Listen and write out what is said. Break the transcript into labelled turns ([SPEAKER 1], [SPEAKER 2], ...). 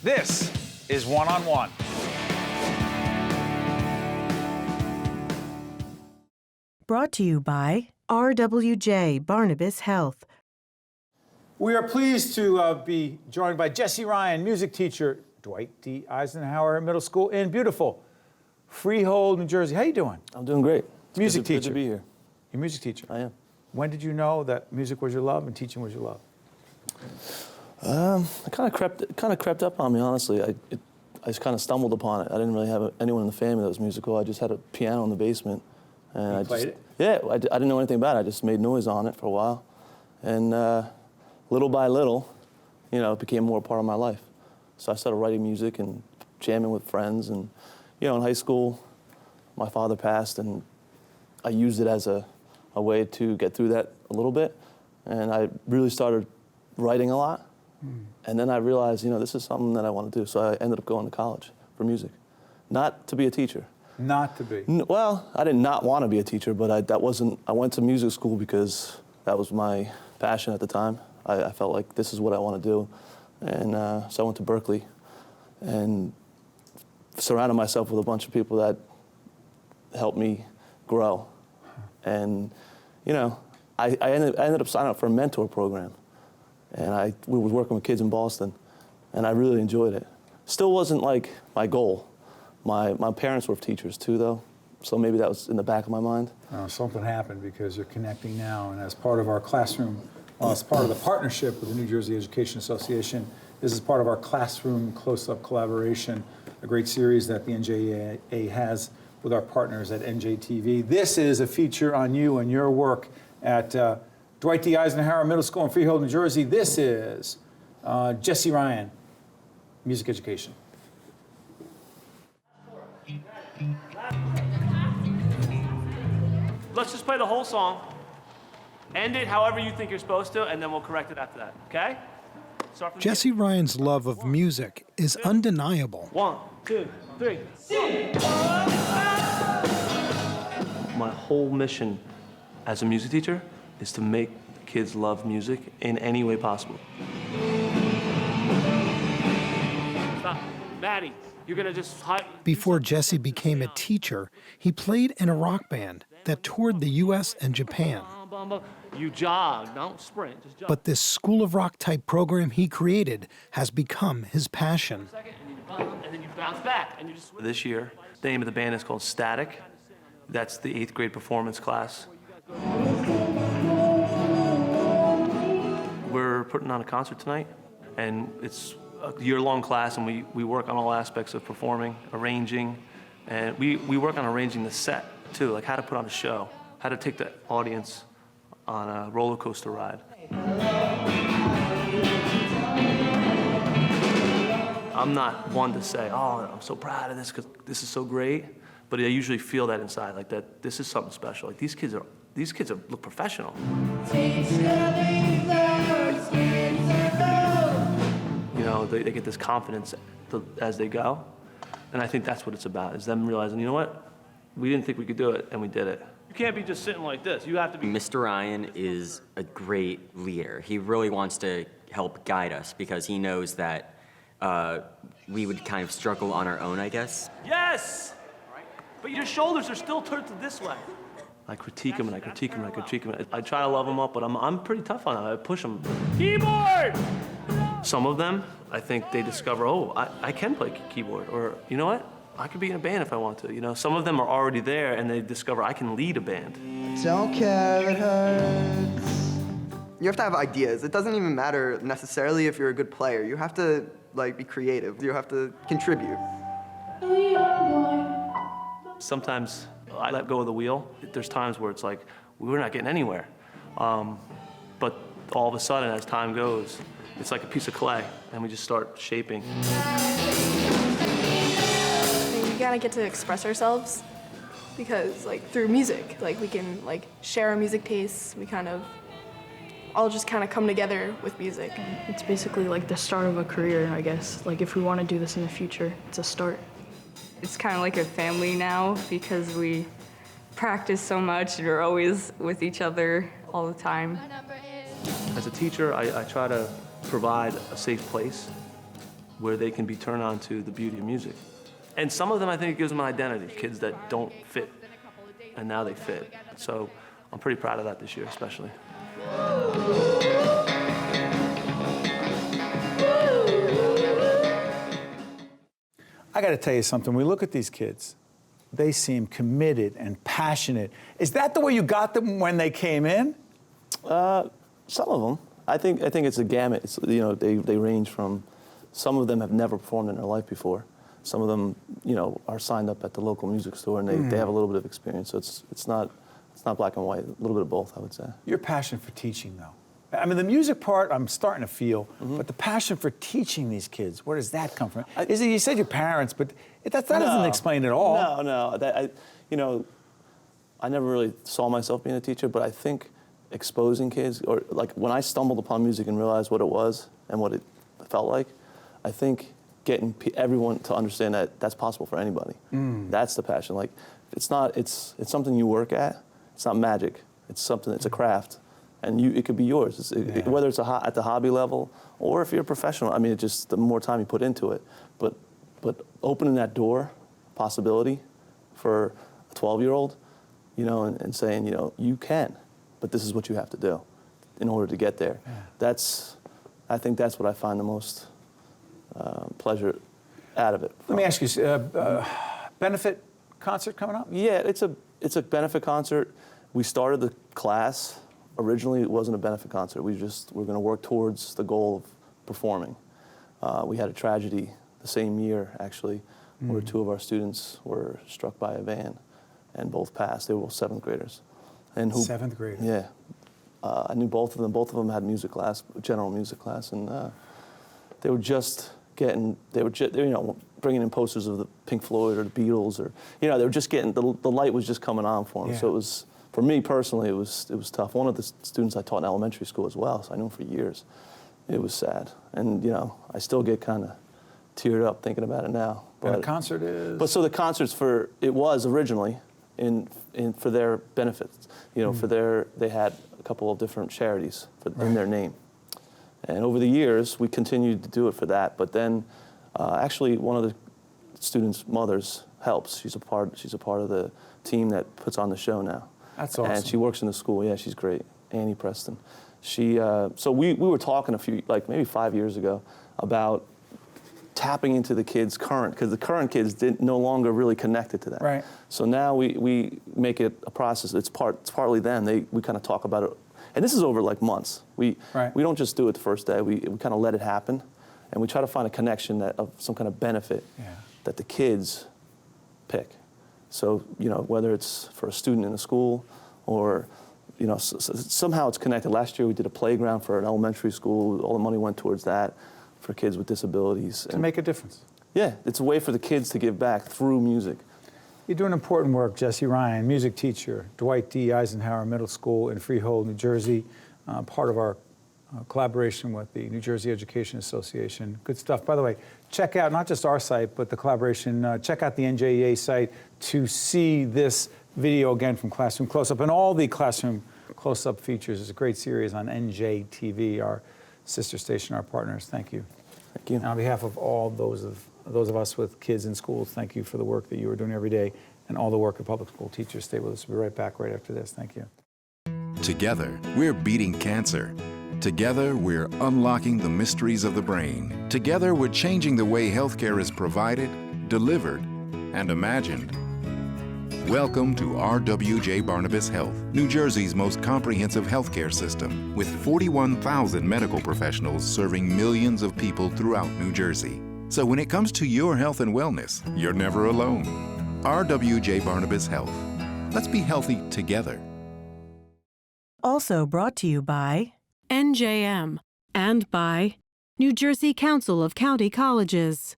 [SPEAKER 1] This is One on One.
[SPEAKER 2] Brought to you by RWJ Barnabas Health.
[SPEAKER 1] We are pleased to be joined by Jesse Ryan, music teacher, Dwight D. Eisenhower Middle School in beautiful Freehold, New Jersey. How you doing?
[SPEAKER 3] I'm doing great.
[SPEAKER 1] Music teacher.
[SPEAKER 3] Good to be here.
[SPEAKER 1] You're a music teacher.
[SPEAKER 3] I am.
[SPEAKER 1] When did you know that music was your love and teaching was your love?
[SPEAKER 3] It kind of crept up on me, honestly. I just kind of stumbled upon it. I didn't really have anyone in the family that was musical. I just had a piano in the basement, and
[SPEAKER 1] You played it?
[SPEAKER 3] Yeah, I didn't know anything about it. I just made noise on it for a while, and little by little, you know, it became more a part of my life. So I started writing music and jamming with friends, and you know, in high school, my father passed, and I used it as a way to get through that a little bit, and I really started writing a lot. And then I realized, you know, this is something that I want to do. So I ended up going to college for music, not to be a teacher.
[SPEAKER 1] Not to be.
[SPEAKER 3] Well, I did not want to be a teacher, but I went to music school because that was my passion at the time. I felt like this is what I want to do. And so I went to Berkeley and surrounded myself with a bunch of people that helped me grow. And, you know, I ended up signing up for a mentor program. And we was working with kids in Boston, and I really enjoyed it. Still wasn't like my goal. My parents were teachers too, though, so maybe that was in the back of my mind.
[SPEAKER 1] Something happened because you're connecting now, and as part of our classroom, as part of the partnership with the New Jersey Education Association, this is part of our classroom close-up collaboration, a great series that the NJEA has with our partners at NJTV. This is a feature on you and your work at Dwight D. Eisenhower Middle School in Freehold, New Jersey. This is Jesse Ryan, music education.
[SPEAKER 4] Let's just play the whole song. End it however you think you're supposed to, and then we'll correct it after that, okay?
[SPEAKER 5] Jesse Ryan's love of music is undeniable.
[SPEAKER 4] 1, 2, 3. My whole mission as a music teacher is to make kids love music in any way possible. Stop. Maddie, you're gonna just
[SPEAKER 5] Before Jesse became a teacher, he played in a rock band that toured the U.S. and Japan.
[SPEAKER 4] You jog, don't sprint, just jog.
[SPEAKER 5] But this School of Rock type program he created has become his passion.
[SPEAKER 4] And then you bounce back, and you just... This year, the name of the band is called Static. That's the 8th grade performance class. We're putting on a concert tonight, and it's a year-long class, and we work on all aspects of performing, arranging, and we work on arranging the set, too, like how to put on a show, how to take the audience on a roller coaster ride. I'm not one to say, oh, I'm so proud of this because this is so great, but I usually feel that inside, like that this is something special. Like these kids look professional. You know, they get this confidence as they go, and I think that's what it's about, is them realizing, you know what, we didn't think we could do it, and we did it. You can't be just sitting like this. You have to be...
[SPEAKER 6] Mr. Ryan is a great leader. He really wants to help guide us because he knows that we would kind of struggle on our own, I guess.
[SPEAKER 4] Yes! But your shoulders are still turned to this way. I critique him, and I critique him, and I critique him. I try to love him up, but I'm pretty tough on him. I push him. Keyboard! Some of them, I think they discover, oh, I can play keyboard, or you know what? I could be in a band if I want to. You know, some of them are already there, and they discover I can lead a band.
[SPEAKER 7] Don't care, it hurts. You have to have ideas. It doesn't even matter necessarily if you're a good player. You have to be creative. You have to contribute.
[SPEAKER 4] Sometimes I let go of the wheel. There's times where it's like, we're not getting anywhere. But all of a sudden, as time goes, it's like a piece of clay, and we just start shaping.
[SPEAKER 8] We gotta get to express ourselves because, through music, we can, share our music tastes. We all just come together with music.
[SPEAKER 9] It's basically the start of a career, I guess. If we want to do this in the future, it's a start.
[SPEAKER 10] It's kind of like a family now because we practice so much and we're always with each other all the time.
[SPEAKER 4] As a teacher, I try to provide a safe place where they can be turned on to the beauty of music. And some of them, I think it gives them an identity, kids that don't fit, and now they fit. So I'm pretty proud of that this year, especially.
[SPEAKER 1] I got to tell you something. We look at these kids. They seem committed and passionate. Is that the way you got them when they came in?
[SPEAKER 3] Some of them. I think it's a gamut. It's, you know, they range from, some of them have never performed in their life before. Some of them, you know, are signed up at the local music store and they have a little bit of experience. So it's not black and white. A little bit of both, I would say.
[SPEAKER 1] Your passion for teaching, though. I mean, the music part, I'm starting to feel, but the passion for teaching these kids, where does that come from? You said your parents, but that doesn't explain it all.
[SPEAKER 3] No. You know, I never really saw myself being a teacher, but I think exposing kids, or like when I stumbled upon music and realized what it was and what it felt like, I think getting everyone to understand that that's possible for anybody. That's the passion. Like, it's something you work at. It's not magic. It's a craft. And it could be yours, whether it's at the hobby level or if you're a professional. I mean, the more time you put into it. But opening that door, possibility, for a 12-year-old, you know, and saying, you know, you can, but this is what you have to do in order to get there. Yeah. I think that's what I find the most pleasure out of it.
[SPEAKER 1] Let me ask you, benefit concert coming up?
[SPEAKER 3] Yeah, it's a benefit concert. We started the class. Originally, it wasn't a benefit concert. We're going to work towards the goal of performing. We had a tragedy the same year, actually, where two of our students were struck by a van and both passed. They were both 7th graders.
[SPEAKER 1] Seventh graders?
[SPEAKER 3] Yeah. I knew both of them. Both of them had music class, general music class, and they were just getting, you know, bringing in posters of the Pink Floyd or the Beatles, or, you know, they were just getting, the light was just coming on for them. Yeah. So it was, for me personally, it was tough. One of the students I taught in elementary school as well, so I knew him for years. It was sad, and you know, I still get kind of teared up thinking about it now.
[SPEAKER 1] But the concert is.
[SPEAKER 3] But so the concert's it was originally for their benefits. You know, they had a couple of different charities in their name, and over the years we continued to do it for that. But then, actually, one of the students' mothers helps. She's a part of the team that puts on the show now.
[SPEAKER 1] That's awesome.
[SPEAKER 3] And she works in the school. Yeah, she's great. Annie Preston. So we were talking maybe 5 years ago about tapping into the kids' current, because the current kids no longer really connected to that. Right. So now we make it a process. It's partly them. We kind of talk about it, and this is over like months. We don't just do it the first day. We kind of let it happen, and we try to find a connection of some kind of benefit that the kids pick. So, you know, whether it's for a student in a school or, you know, somehow it's connected. Last year we did a playground for an elementary school. All the money went towards that for kids with disabilities.
[SPEAKER 1] To make a difference.
[SPEAKER 3] Yeah, it's a way for the kids to give back through music.
[SPEAKER 1] You're doing important work, Jesse Ryan, music teacher, Dwight D, Eisenhower Middle School in Freehold, New Jersey, part of our collaboration with the New Jersey Education Association. Good stuff. By the way, check out not just our site, but the collaboration. Check out the NJEA site to see this video again from Classroom Close-Up and all the Classroom Close-Up features. It's a great series on NJTV, our sister station, our partners. Thank you.
[SPEAKER 3] Thank you.
[SPEAKER 1] And on behalf of all those of us with kids in schools, thank you for the work that you are doing every day and all the work of public school teachers. Stay with us. We'll be right back right after this. Thank you.
[SPEAKER 11] Together, we're beating cancer. Together, we're unlocking the mysteries of the brain. Together, we're changing the way healthcare is provided, delivered, and imagined. Welcome to RWJ Barnabas Health, New Jersey's most comprehensive healthcare system, with 41,000 medical professionals serving millions of people throughout New Jersey. So when it comes to your health and wellness, you're never alone. RWJ Barnabas Health. Let's be healthy together.
[SPEAKER 2] Also brought to you by NJM and by New Jersey Council of County Colleges.